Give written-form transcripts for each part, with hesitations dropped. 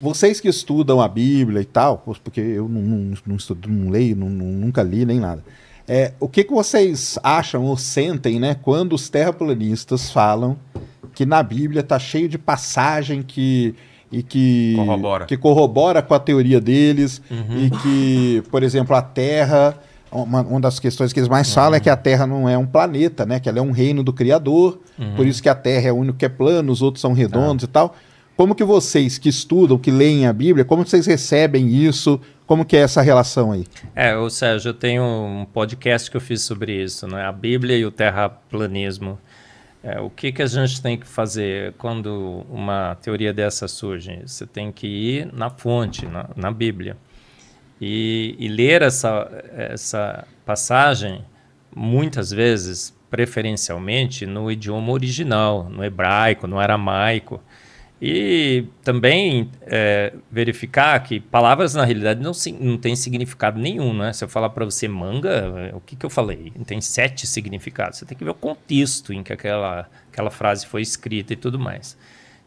Vocês que estudam a Bíblia e tal, porque eu não estudo, não leio, nunca li nem nada. O que vocês acham ou sentem, né, quando os terraplanistas falam que na Bíblia está cheio de passagem que corrobora com a teoria deles e que, por exemplo, a Terra, uma das questões que eles mais falam é que a Terra não é um planeta, né, que ela é um reino do Criador, por isso que a Terra é o único que é plano, os outros são redondos e tal. Como que vocês que estudam, que leem a Bíblia, como vocês recebem isso? Como que é essa relação aí? Ô Sérgio, eu tenho um podcast que eu fiz sobre isso, né? A Bíblia e o terraplanismo. O que a gente tem que fazer quando uma teoria dessa surge? Você tem que ir na fonte, na Bíblia, e ler essa passagem, muitas vezes, preferencialmente, no idioma original, no hebraico, no aramaico. E também verificar que palavras, na realidade, não têm significado nenhum, né? Se eu falar para você manga, o que eu falei? Tem 7 significados. Você tem que ver o contexto em que aquela frase foi escrita e tudo mais.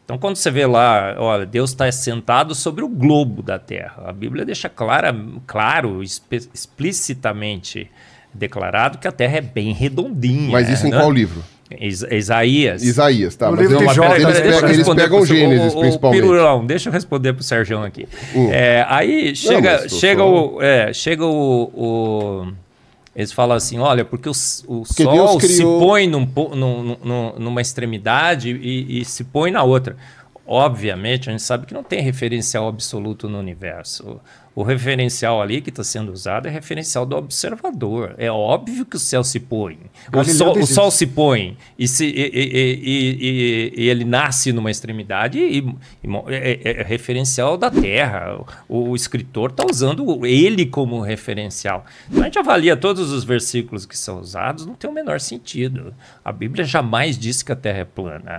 Então, quando você vê lá, olha, Deus está sentado sobre o globo da Terra. A Bíblia deixa claro, explicitamente declarado que a Terra é bem redondinha. Mas isso em qual livro? Isaías. Isaías, tá. No Mas livro de Jó, eles pegam Gênesis, principalmente. Pirulão, deixa eu responder pro Sérgio aqui. Aí chega eles falam assim, olha, porque o Sol se põe numa extremidade e se põe na outra. Obviamente, a gente sabe que não tem referencial absoluto no universo. O referencial ali que está sendo usado é referencial do observador. É óbvio que o céu se põe. O sol se põe e ele nasce numa extremidade é referencial da Terra. O escritor está usando ele como referencial. Então a gente avalia todos os versículos que são usados, não tem o menor sentido. A Bíblia jamais disse que a Terra é plana.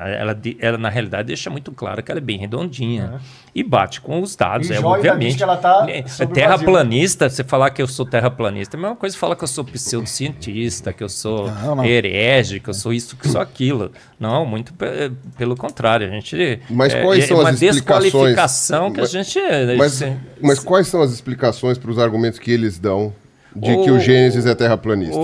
Ela na realidade, deixa muito claro que ela é bem redondinha. E bate com os dados, obviamente. Que ela tá terraplanista, você falar que eu sou terraplanista, é a mesma coisa falar que eu sou pseudocientista, que eu sou herege, que eu sou isso, que eu sou aquilo. Não, muito pelo contrário. A gente mas quais são as desqualificação que a gente... Mas quais são as explicações para os argumentos que eles dão de que o Gênesis é terraplanista?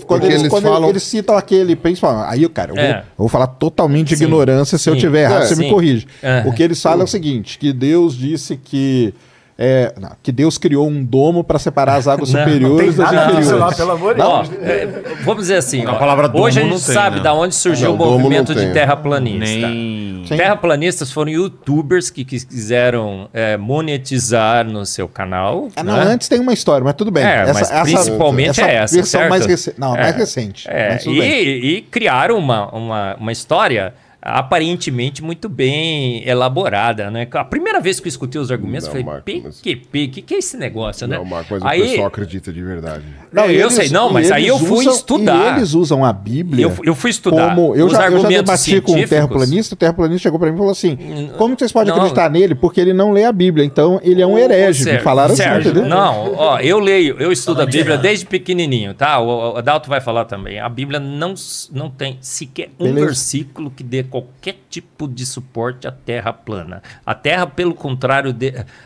Quando eles citam aquele, principalmente, aí, cara, eu vou falar totalmente de ignorância, se eu tiver errado, você me corrige. O que eles falam é o seguinte, que Deus disse que Deus criou um domo para separar as águas superiores das inferiores. Pelo amor de Deus. Vamos dizer assim, hoje a gente sabe de onde surgiu o movimento de terraplanista. Terraplanistas foram youtubers que quiseram monetizar no seu canal. Antes tem uma história, mas tudo bem. Mas principalmente essa versão certo? Mais recente. E criaram uma história aparentemente muito bem elaborada, né? A primeira vez que eu escutei os argumentos, eu falei, PQP, que é esse negócio, né? Não, Marco, mas o pessoal acredita de verdade. Mas aí eu fui estudar. E eles usam a Bíblia. Eu fui estudar. Eu já debati com o terraplanista chegou para mim e falou assim, como vocês podem acreditar nele? Porque ele não lê a Bíblia, então ele é um herege. Me falaram assim, entendeu? Não, eu estudo a Bíblia desde pequenininho, tá? O Adalto vai falar também. A Bíblia não tem sequer um versículo que dê qualquer tipo de suporte à Terra plana. A Terra, pelo contrário,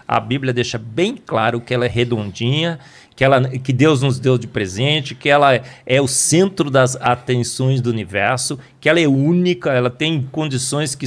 a Bíblia deixa bem claro que ela é redondinha, que Deus nos deu de presente, que ela é o centro das atenções do universo, que ela é única, ela tem condições que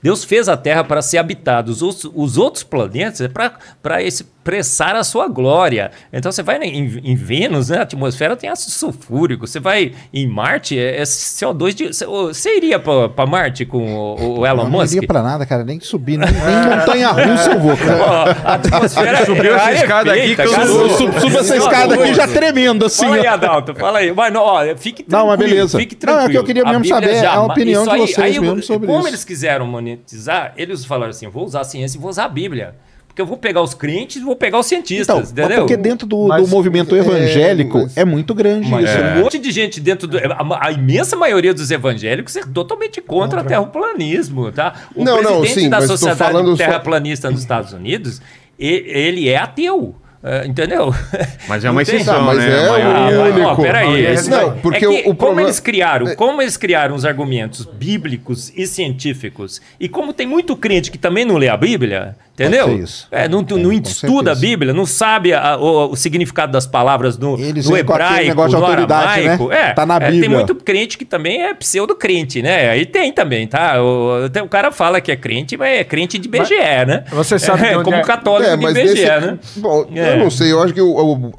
Deus fez a Terra para ser habitada. Os outros planetas é para expressar a sua glória. Então você vai em Vênus, né, a atmosfera tem ácido sulfúrico. Você vai em Marte, é CO2. Você iria para Marte com o Elon Musk? Não iria para nada, cara, nem subir, nem montanha-russa eu vou, cara. A atmosfera subiu essa escada aqui que Suba essa escada aqui já tremendo, assim. Fala aí, Adalto, fala aí. Mas, fique tranquilo. Não, mas beleza. Fique tranquilo. É que eu queria mesmo saber a opinião de vocês mesmo sobre isso. Como eles quiseram monetizar, eles falaram assim, vou usar a ciência e vou usar a Bíblia. Porque eu vou pegar os crentes e vou pegar os cientistas, entendeu? Porque dentro do movimento evangélico é muito grande isso. Um monte de gente dentro a imensa maioria dos evangélicos é totalmente contra o terraplanismo, tá? O presidente da Sociedade Terraplanista nos Estados Unidos, ele é ateu. Entendeu? Mas é uma Não tem- exceção, Mas né? é o único. Peraí. Não, porque é que o problema- como eles criaram os argumentos bíblicos e científicos, e como tem muito crente que também não lê a Bíblia, entendeu? Pode ser isso. Não com estuda a certeza. Bíblia, não sabe o significado das palavras Eles no vêm com aquele hebraico, negócio de no autoridade, aramaico. né? Tá na Tem Bíblia. muito crente que também é pseudo-crente, né? Aí tem também, tá? O cara fala que é crente, mas é crente de BGE, né? Você sabe de onde como é- católico de mas BGE, né? Bom, É. eu não sei, eu acho que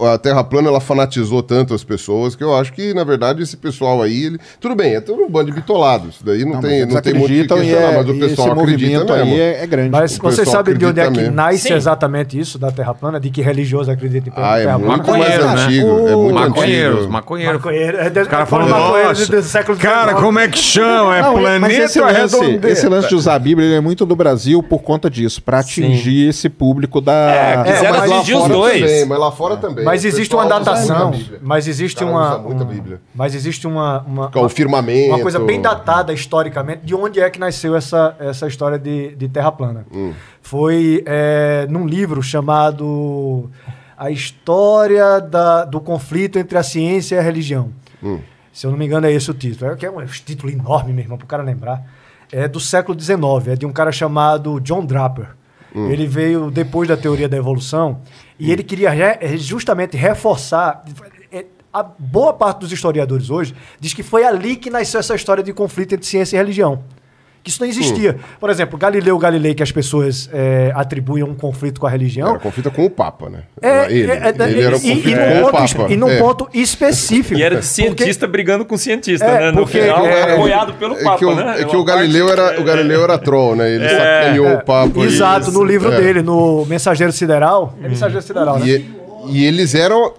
a Terra plana ela fanatizou tanto as pessoas que eu acho que, na verdade, esse pessoal aí, tudo bem, é tudo um bando de bitolados, isso daí não tem Eles muito o que acreditam questionar, mas o e pessoal esse acredita movimento mesmo. aí é grande. Mas O você pessoal sabe de onde é que acredita mesmo. nasce Sim. exatamente isso da Terra plana? De que religioso acredita em Ah, é Terra plana? muito mais Maconheiro, né? antigo, é muito Maconheiros, antigo. maconheiros. Maconheiro. Os caras falam, maconheiro nossa, do século cara, XIX. como é que chama? É Não, mas planeta esse lance de usar a Bíblia ele é muito do Brasil por conta disso, para atingir esse público da... quiseram mas lá atingir os fora dois. também, mas lá fora também. Mas O existe pessoal uma usa datação, muita Bíblia. mas existe Cara, uma... usa muita Bíblia. Mas existe uma O firmamento. uma coisa bem datada historicamente de onde é que nasceu essa história de Terra plana. Foi num livro chamado A História do Conflito entre a Ciência e a Religião. Se eu não me engano é esse o título. É um título enorme, meu irmão, para o cara lembrar. É do século XIX, é de um cara chamado John Draper. Ele veio depois da teoria da evolução e ele queria justamente reforçar... A boa parte dos historiadores hoje diz que foi ali que nasceu essa história de conflito entre ciência e religião. Que isso não existia. Por exemplo, Galileu Galilei, que as pessoas atribuem um conflito com a religião. Era conflito com o Papa, né? Ele era o conflito com o Papa. E num ponto específico. E era de cientista brigando com cientista, né? No porque- final, apoiado pelo Papa, né? É que o Galileu era troll, né? Ele sacaneou o Papa. Exato, no livro É. dele, no Mensageiro Sideral. É Mensageiro Sideral, né? E eles eram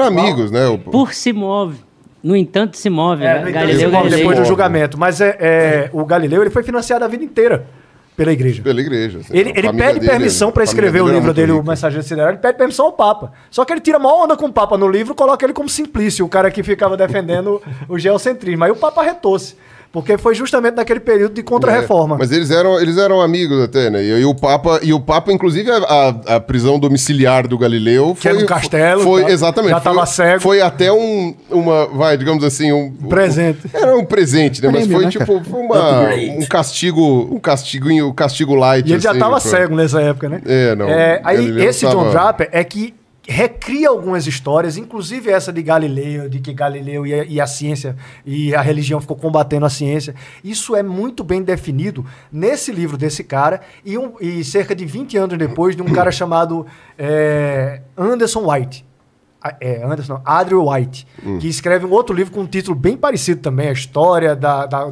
amigos, né? Por se move. No entanto, se move. É, né? no entanto, Galileu se move Galilei. depois do julgamento. Mas o Galileu ele foi financiado a vida inteira pela igreja. Pela igreja. assim. Ele A família pede dele- permissão para a família escrever o dele era livro muito dele, o rica. Mensageiro Sideral, ele pede permissão ao Papa. Só que ele tira maior onda com o Papa no livro, coloca ele como Simplício, o cara que ficava defendendo o geocentrismo. Aí o Papa retou-se, porque foi justamente naquele período de contra-reforma. Mas eles eram amigos até, né? E o Papa, inclusive, a prisão domiciliar do Galileu Que era um castelo, Foi, tá? exatamente. Já tava cego. Foi até digamos assim, Presente. Era um presente, né? Mas Prêmio, foi né, tipo um castigo light. E ele já assim, estava pra- cego nessa época, né? Não. Aí Galileu esse John tava- Draper é que recria algumas histórias, inclusive essa de Galileu, de que Galileu e a ciência e a religião ficou combatendo a ciência. Isso é muito bem definido nesse livro desse cara e cerca de 20 anos depois de um cara chamado Anderson White. Adriel White, que escreve um outro livro com um título bem parecido também, a história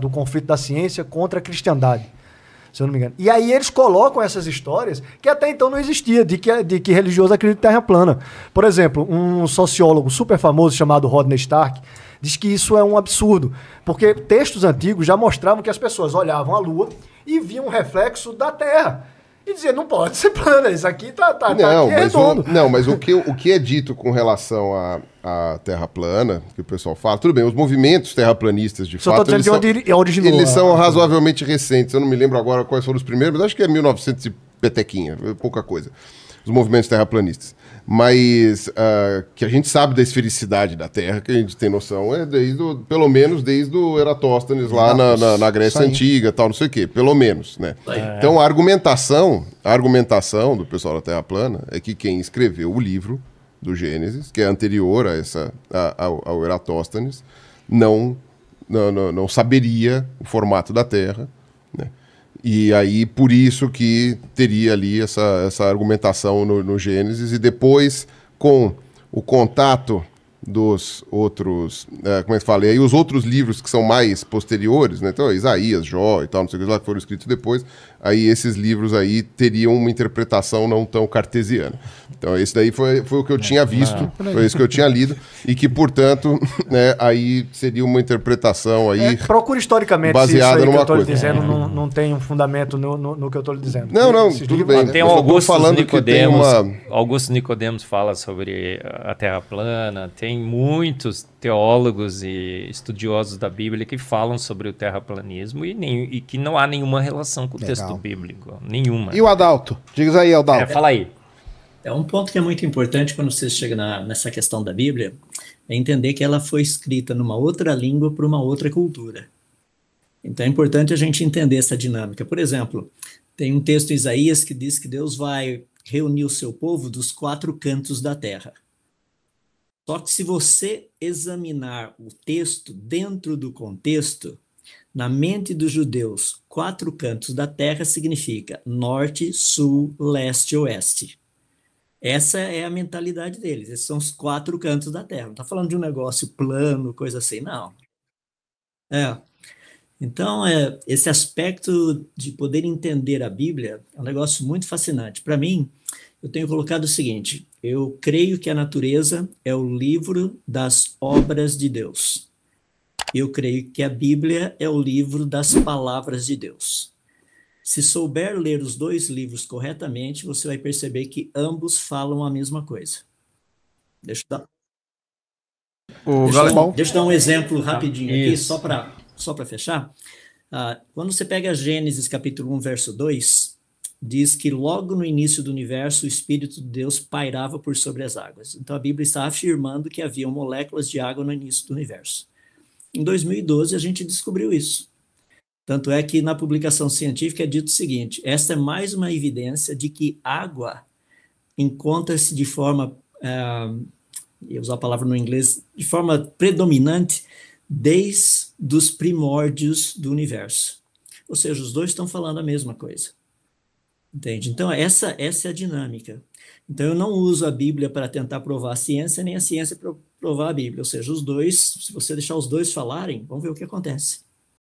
do conflito da ciência contra a cristandade, se eu não me engano. E aí eles colocam essas histórias que até então não existia, de que religioso acredita em terra plana. Por exemplo, um sociólogo super famoso chamado Rodney Stark diz que isso é um absurdo, porque textos antigos já mostravam que as pessoas olhavam a Lua e viam um reflexo da Terra. E dizer, não pode ser plana, isso aqui tá aqui é redondo. Mas o que é dito com relação à Terra plana, que o pessoal fala, tudo bem, os movimentos terraplanistas, de Só tô fato, dizendo de onde originou. eles são razoavelmente recentes. Eu não me lembro agora quais foram os primeiros, mas acho que é 1900 e petequinha, pouca coisa. Os movimentos terraplanistas. Mas que a gente sabe da esfericidade da Terra, que a gente tem noção, pelo menos desde o Eratóstenes lá na Grécia Antiga, tal, não sei o quê, pelo menos, né? Então a argumentação do pessoal da Terra plana é que quem escreveu o livro do Gênesis, que é anterior ao Eratóstenes, não saberia o formato da Terra, né? E aí, por isso que teria ali essa argumentação no Gênesis, e depois, com o contato dos outros, como é que fala? E aí os outros livros que são mais posteriores, né? Então, Isaías, Jó e tal, não sei o que lá, que foram escritos depois, aí esses livros aí teriam uma interpretação não tão cartesiana. Então, esse daí foi o que eu tinha visto, foi isso que eu tinha lido, e que, portanto, né, aí seria uma interpretação aí... Procura historicamente baseada se isso aí que numa eu estou lhe coisa. dizendo não tem um fundamento no que eu estou lhe dizendo. Não, Esses tudo livros- bem. Tem Eu o só tô Augusto falando que tem Nicodemos. uma- Augusto Nicodemos fala sobre a Terra plana. Tem muitos teólogos e estudiosos da Bíblia que falam sobre o terraplanismo e que não há nenhuma relação com o Legal. texto bíblico. Nenhuma. E o Adalto? Diz aí, Adalto. Fala aí. É um ponto que é muito importante quando você chega nessa questão da Bíblia, é entender que ela foi escrita numa outra língua para uma outra cultura. Então é importante a gente entender essa dinâmica. Por exemplo, tem um texto em Isaías que diz que Deus vai reunir o seu povo dos 4 cantos da terra. Só que se você examinar o texto dentro do contexto, na mente dos judeus, 4 cantos da terra significa norte, sul, leste e oeste. Essa é a mentalidade deles. Esses são os 4 cantos da terra. Não está falando de um negócio plano, coisa assim, não. Então, esse aspecto de poder entender a Bíblia é um negócio muito fascinante. Para mim, eu tenho colocado o seguinte: eu creio que a natureza é o livro das obras de Deus. Eu creio que a Bíblia é o livro das palavras de Deus. Se souber ler os 2 livros corretamente, você vai perceber que ambos falam a mesma coisa. Deixa eu dar um exemplo rapidinho aqui, só para fechar. Quando você pega Gênesis capítulo 1, verso 2, diz que logo no início do universo o Espírito de Deus pairava por sobre as águas. Então a Bíblia está afirmando que havia moléculas de água no início do universo. Em 2012 a gente descobriu isso. Tanto é que na publicação científica é dito o seguinte: esta é mais uma evidência de que água encontra-se de forma, eu usar a palavra no inglês, de forma predominante desde os primórdios do universo. Ou seja, os 2 estão falando a mesma coisa. Entende? Então, essa é a dinâmica. Então, eu não uso a Bíblia para tentar provar a ciência, nem a ciência para provar a Bíblia. Ou seja, os 2, se você deixar os 2 falarem, vamos ver o que acontece.